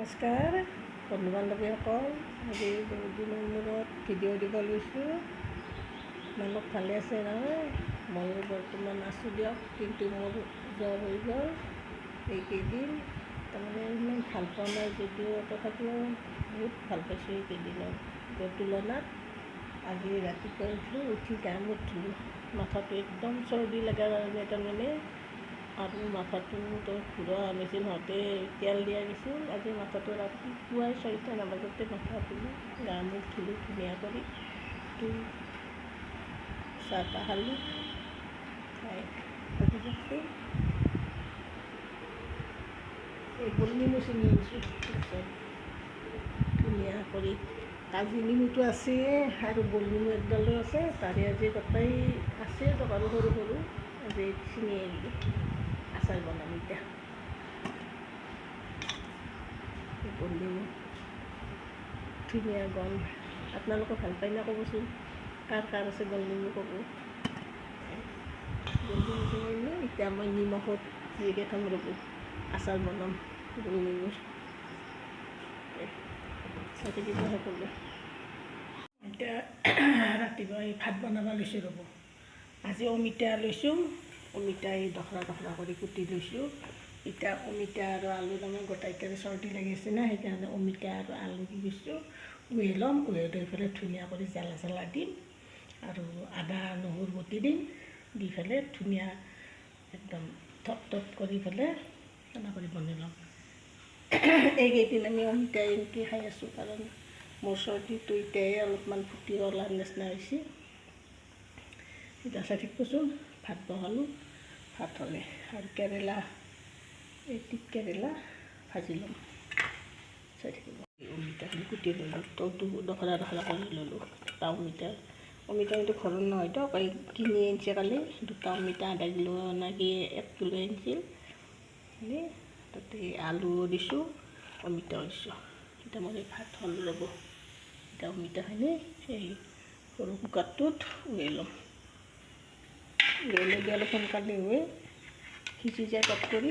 নমস্কাৰ বন্ধু বান্ধৱীসকল, আজি বহুত দিনৰ মূৰত ভিডিঅ' দিব লৈছোঁ। মানুহক ভালে আছে নহয়? ময়ো বৰ্তমান আছোঁ দিয়ক, কিন্তু মোৰ জ্বৰ হৈ গ'ল এইকেইদিন। তাৰমানে ইমান ভাল পোৱা নাই যদিও তথাপিও বহুত ভাল পাইছোঁ এইকেইদিনৰ তুলনাত। আজি ৰাতিপুৱা উঠিলোঁ, উঠি গা মূৰ ধুলোঁ, মাথাটো একদম চৰ্দি লগাৰ কাৰণে তাৰমানে আৰু মাথাটো তো ঘূৰোৱা মেচিন হওঁতে তেল দিয়া গৈছিল। আজি মাথাটো ৰাতিপুৱাই 6টা নাবাজতে মাথা ধুলোঁ, গা মূৰ ধুলোঁ ধুনীয়া কৰি, চাহ তাহ খালোঁ, খাই বহি থাকোঁ। এই গোল নেমু চিঙি আনিছোঁ, ধুনীয়া কৰি কাজি নেমুটো আছে আৰু গোল নেমু একডালো আছে, তাৰে আজি গোটেই আছে আৰু সৰু সৰু আজি চিঙি আহিলোঁ। আচাৰ বনাম এতিয়া। গোল নেমু ধুনীয়া গন্ধ, আপোনালোকে ভাল পায় না ক'বচোন, কাৰ কাৰ আছে গোল নেমু ক'ব। গোল নেমু চিঙিলোঁ, এতিয়া মই নিমখত জিকে থ'ম ৰ'ব, আচাৰ বনাম গোল নেমুৰ। চাই থাকিব সকলোৱে। এতিয়া ৰাতিপুৱা ভাত বনাব লৈছোঁ ৰ'ব। আজি অমিতা লৈছোঁ, অমিতা এই দখৰা দখৰা কৰি কুটি লৈছোঁ। এতিয়া অমিতা আৰু আলু তাৰমানে গোটাইকেনে চৰ্দি লাগিছে না, সেইকাৰণে অমিতা আৰু আলু দি দিছোঁ। উহাই ল'ম, উহাই লৈ পেলাই ধুনীয়া কৰি জ্বালা দিম আৰু আদা নহৰু বটি দিম, দি পেলাই ধুনীয়া একদম থপ কৰি পেলাই এনেকৈ কৰি বনাই ল'ম। এইকেইদিন আমি অমিতা এনেকৈ খাই আছোঁ, কাৰণ মোৰ চৰ্দিটো এতিয়াই অলপমান ফুটি ওলাৰ নিচিনা হৈছে। এতিয়া চাই থাকিবচোন, ভাত বহালোঁ, ভাত হ'লে আৰু কেৰেলা, এই তিতা কেৰেলা ভাজি ল'ম, চাই থাকিব। অমিতাখিনি কুটি ল'লোঁ, তলটো দখৰা দখৰা কৰি ল'লোঁ। দুটা অমিতা কিন্তু ঘৰৰ নহয়তো, কিনি আনিছে কালি, দুটা অমিতা আধা কিলো নাকি 1 কিলো আনিছিল। তাতে আলু দিছোঁ, অমিতাও দিছোঁ। এতিয়া মই ভাত হ'ল ৰ'ব। এতিয়া অমিতাখিনি সেই সৰু কুকাৰটোত উহাই ল'ম, উহাই লৈ অলপ সোনকালে হৈ সিজি যায় পট কৰি।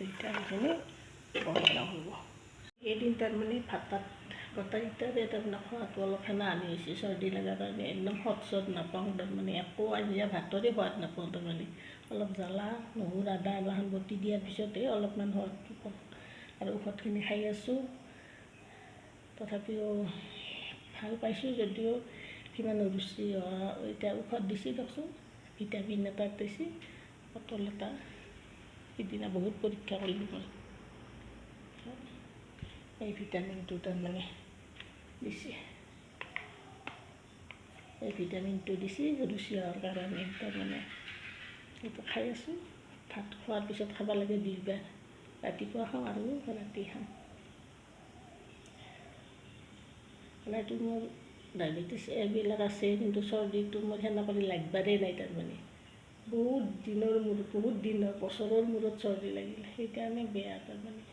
এতিয়া সেইখিনি বনাই লওঁ হ'ব। এদিন তাৰমানে ভাত গোটাই ইটাৰে তাৰমানে খোৱাটো অলপ সেনা আনি হৈছে, চৰ্দি লগাৰ কাৰণে একদম সোৱাদ নাপাওঁ, তাৰমানে একো আঞ্জা ভাতৰে সোৱাদ নাপাওঁ। তাৰমানে অলপ জ্বালা নহৰু আদা এইবাখন বটি দিয়াৰ পিছতহে অলপমান সোৱাদটো পাওঁ। আৰু ঔষধখিনি খাই আছোঁ, তথাপিও ভাল পাইছোঁ যদিও সিমান ৰুচি এতিয়া ঔষধ দিছে দিয়কচোন, ভিটামিন এটা দিছে, পটল এটা। সিদিনা বহুত পৰীক্ষা কৰিলোঁ মই, এই ভিটামিনটো তাৰমানে দিছে, এই ভিটামিনটো দিছে ৰুচি হোৱাৰ কাৰণে তাৰমানে সেইটো খাই আছোঁ। ভাত খোৱাৰ পিছত খাব লাগে 2বাৰ, ৰাতিপুৱা খাওঁ আৰু ৰাতি খাওঁ। এইটো মোৰ ডায়েবেটিছ এইবিলাক আছে, কিন্তু চৰ্দিটো মোৰ সেনা কৰি লাগবাৰেই নাই। তাৰমানে বহুত দিনৰ বছৰৰ মূৰত চৰ্দি লাগিল, সেইকাৰণে বেয়া। তাৰমানে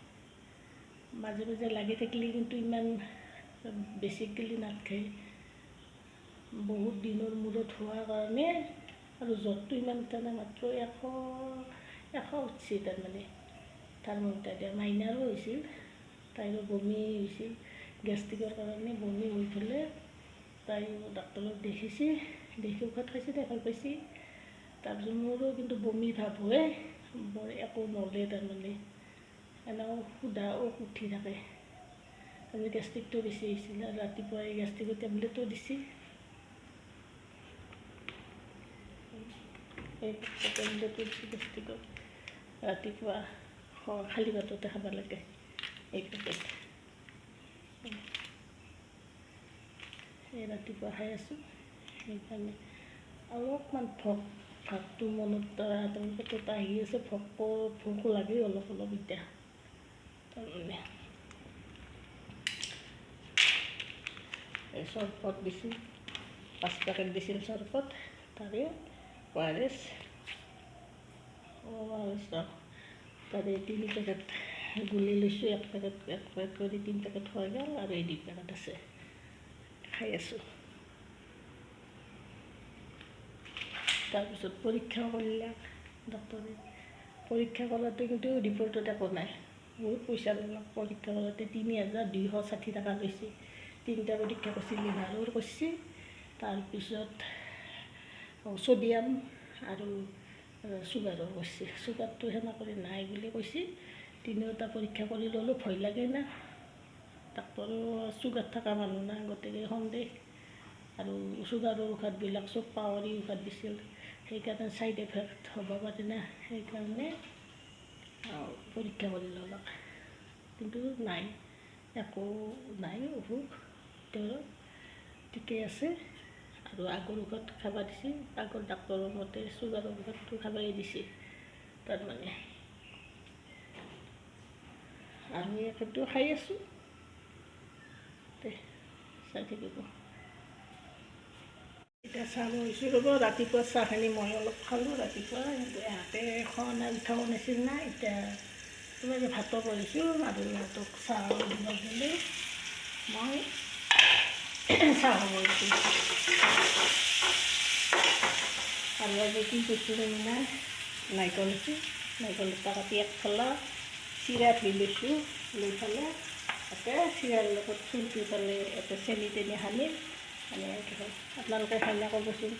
মাজে মাজে লাগি থাকিলে কিন্তু ইমান বেছিকেলি নাথাকে, বহুত দিনৰ মূৰত হোৱাৰ কাৰণে। আৰু জ্বৰটো ইমান তাৰমানে মাত্ৰ 100 উঠছে, তাৰমানে থাৰ্মোমিটাৰ দিয়া। মাইনাৰো হৈছিল, তাইৰো বমি হৈছিল, গেষ্ট্ৰিকৰ কাৰণে বমি হৈ পেলাই তাই ডাক্তৰক দেখিছে, দেখি ঔষধ খাইছে, তাই ভাল পাইছে। তাৰপিছত মোৰো কিন্তু বমি ভাৱ হয়, বৰ একো নলে, তাৰমানে এনেও সুধা উঠি থাকে। তাৰমানে গেষ্ট্ৰিকটো বেছি হৈছিল, আৰু ৰাতিপুৱা এই গেষ্ট্ৰিকৰ টেবলেটো দিছে। এই টেবলেটো দিছে গেষ্ট্ৰিকৰ, ৰাতিপুৱা খালী ভাততে খাব লাগে এই পেকেট। এই ৰাতিপুৱা খাই আছোঁ, সেইকাৰণে অলপমান ভাতটো মনত পেটত আহি আছে, ভোক লাগে অলপ এতিয়া। তাৰমানে এই চৰবত দিছিল, 5 পেকেট দিছিল চৰবত, তাৰে ORS তাৰে 3 পেকেট গুলি লৈছোঁ, 1 পেকেট কৰি 3 পেকেট হৈ গ'ল, আৰু এই 2 পেকেট আছে, খাই আছোঁ। তাৰপিছত পৰীক্ষা কৰিলে ডক্টৰে, পৰীক্ষা কৰোঁতে কিন্তু ৰিপৰ্টত একো নাই। বহুত পইচা ল'লাক পৰীক্ষা কৰোঁতে, ৩,260 টকা লৈছে। 3টা পৰীক্ষা কৰিছে, লিভাৰৰ কৰিছে, তাৰপিছত ছ'ডিয়াম আৰু চুগাৰৰ কৰিছে। চুগাৰটো সেনে কৰি নাই বুলি কৈছে। 3টা পৰীক্ষা কৰি ল'লোঁ, ভয় লাগে না, ডাক্তৰো চুগাৰ থকা মানুহ না, গতিকে সন্দেহ। আৰু চুগাৰৰ ঔষধবিলাক চব পাৱাৰী ঔষধ দিছিল, সেইকাৰণে ছাইড এফেক্ট হ'ব পাৰে না, সেইকাৰণে পৰীক্ষা কৰি ল'লাক। কিন্তু নাই, একো নাই অসুখ, তেওঁ ঠিকে আছে। আৰু আগৰ ঔষধ খাব দিছে, আগৰ ডাক্তৰৰ মতে চুগাৰৰ ঔষধটো খাবই দিছে তাৰমানে। আৰু সেইটো খাই আছোঁ, চাই থাকিব। এতিয়া চাহ বহিছোঁ ৰ'ব। ৰাতিপুৱা চাহখিনি মই অলপ খালোঁ ৰাতিপুৱা, কিন্তু ইহঁতে খোৱা নাই, উঠাব নাছিল না। এতিয়া তোমাৰ ভাতো বহিছোঁ আৰু ইহঁতক চাহ দিব গ'লে মই চাহ বহিছোঁ। আৰু আজি কি কৰিছোঁ জানা, নাৰিকল আছে, নাৰিকল এটা কাটি এক ফলা চিৰা ধুই লৈছোঁ, লৈ পেলাই তাতে চিৰাৰ লগত চুলকি পেলাই ইয়াতে চেনি তেনি সানি আপোনালোকে খালে ক'বচোন।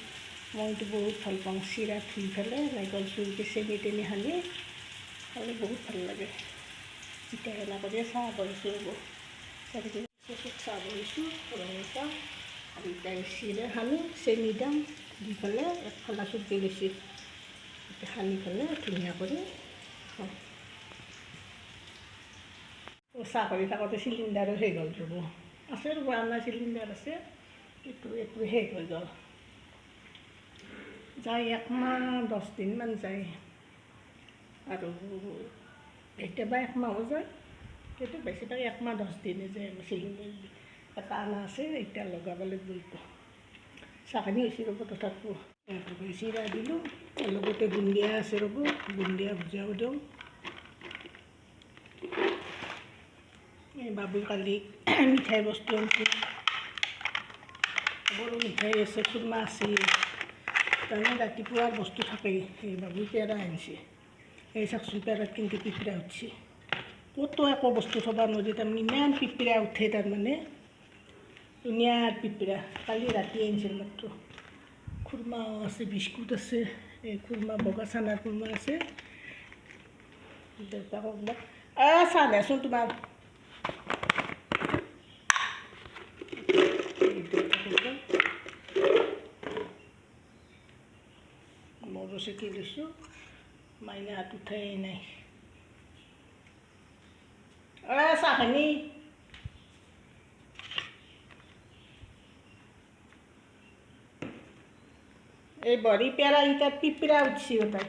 মইতো বহুত ভাল পাওঁ চিৰা ধুই পেলাই নাৰিকল চুলকি চেনি তেনি সানি খালে, বহুত ভাল লাগে। এতিয়া সেনা কৰি চাহ বহিছোঁ ৰ'ব, চাহ বহিছোঁ ৰঙ চাহ। আৰু এতিয়া চিৰা সানি চেনি দাম দি পেলাই এক ফলা চুলকি লৈছোঁ, এতিয়া সানি পেলাই ধুনীয়া কৰি খাওঁ। চাহ কৰি থাকোঁতে চিলিণ্ডাৰো শেষ হ'ল ৰ'ব, আছে ৰ'ব আমাৰ চিলিণ্ডাৰ আছে, এইটো শেষ হৈ গ'ল। যায় 1 মাহ 10 দিনমান যায়, আৰু কেতিয়াবা 1 মাহো যায়, কিন্তু বেছিভাগ 1 মাহ 10 দিনে যায়। চিলিণ্ডাৰ এটা অনা আছে, এতিয়া লগাব লাগিব। এইটো চাহখিনি হৈছে ৰ'ব, তথাপিও চিৰা দিলোঁ, লগতে বুন্দিয়া আছে ৰ'ব, বুন্দিয়া ভুজাও দিওঁ। এই বাবুই কালি মিঠাই বস্তু আনিছে, বড়ো মিঠাই আছে, খুৰমা আছে, তাৰমানে ৰাতিপুৱাৰ বস্তু থাকেই। এই বাবুই পেৰা আনিছে, এই চাওকচোন পেৰাত কিন্তু পিঁপৰা উঠিছে। ক'তো একো বস্তু থ'ব নোৱাৰি, তাৰমানে ইমান পিঁপৰা উঠে, তাৰমানে ধুনীয়াৰ পিঁপৰা। কালি ৰাতি আনিছিল মাত্ৰ। খুৰমাও আছে, বিস্কুট আছে, এই খুৰমা বগা চানাৰ খুৰমা আছে। দেউতাকক চাহ দেচোন তোমাৰ, মৰো চেকি লৈছোঁ, মাইনা হাত উঠাই নাই। চাহখিনি এই বৰি পেৰাকেইটাত পিঁপৰা উঠিছে গোটাই।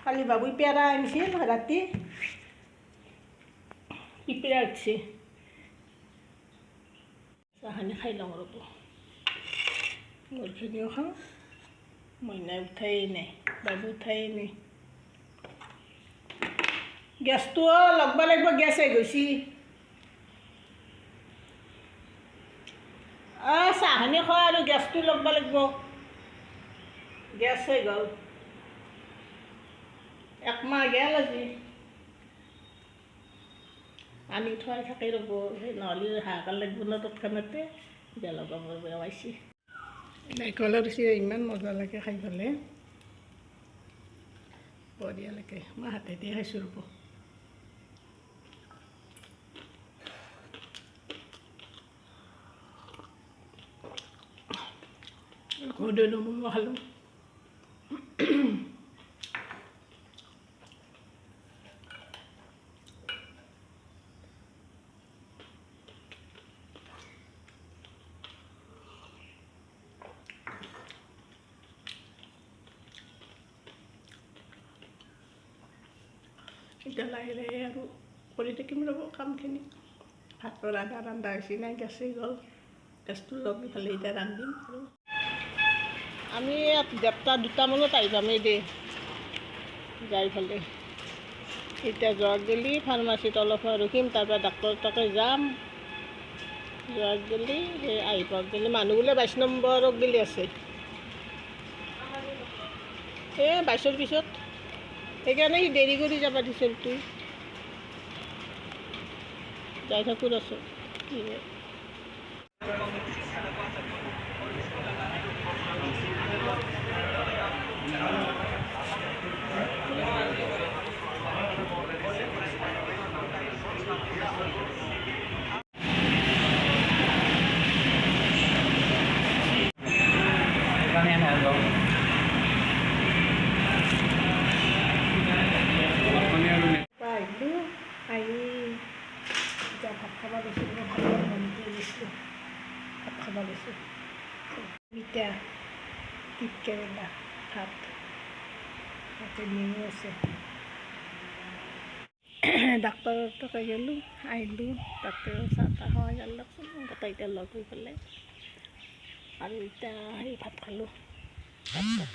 কালি বাবুই পেৰা আনিছিল, ৰাতি পিঁপৰা উঠিছে। চাহখিনি খাই লওঁ ৰ'ব, মোৰখিনিও খাওঁ। মইনাই উঠাই নাই, বাবু উঠাই নাই। গেছটো লগব লাগিব, গেছ হৈ গৈছে। চাহখিনি খোৱা আৰু গেছটো লগব লাগিব, গেছ হৈ গ'ল। 1 মাহ গেল আজি, আনি থোৱাই থাকে ৰ'ব, নহ'লে হাহাকাৰ লাগিব ন তৎক্ষণাতে। এতিয়া লগাব বেয়াইছে। নাৰিকলৰ চিৰা ইমান মজা লাগে খাই পেলাই, বঢ়িয়া লাগে। মই হাতেদি খাইছোঁ ৰ'ব। ঘৰলৈ মই খালোঁ। এতিয়া লাহে লাহে আৰু কৰি থাকিম ৰ'ব কামখিনি। ভাতৰ ৰন্ধা হৈছে নাই, গেছেই গ'ল, গেছটো লগাই পেলাই এতিয়া ৰান্ধিম। আৰু আমি ইয়াত 2টামানত আহি পামেই দেই, যাই পেলাই এতিয়া যোৱাক গেলি ফাৰ্মাচীত অলপ ৰখিম, তাৰপৰা ডাক্তৰ তাতে যাম। যোৱাক গেলি সেই আহি পাওক গেলি মানুহ বোলে 22 নম্বৰক গেলি আছে, এই 22ৰ পিছত সেইকাৰণে সি দেৰি কৰি যাব দিছিল তুই যাই থাকোঁ আছোঁ কি আহিলোঁ আহি এতিয়া ভাত খাব লৈছোঁ ভাত বনাই দিছিলোঁ ভাত খাব লৈছোঁ এতিয়া তিত কেৰেলা ভাত তাতে নেমু আছে ডাক্তৰৰ তাতে গ'লোঁ আহিলোঁ তাতে চাহ তাহ খাই যাওকচোন গোটেইকেইটা লগ হৈ পেলাই আৰু এতিয়া সেই ভাত খালোঁ ভাত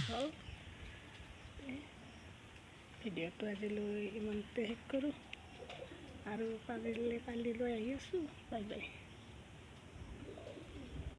খাই ভিডিঅ'টো আজিলৈ ইমানতে শেষ কৰোঁ আৰু পাৰিলে কালিলৈ আহি আছোঁ বাই বাই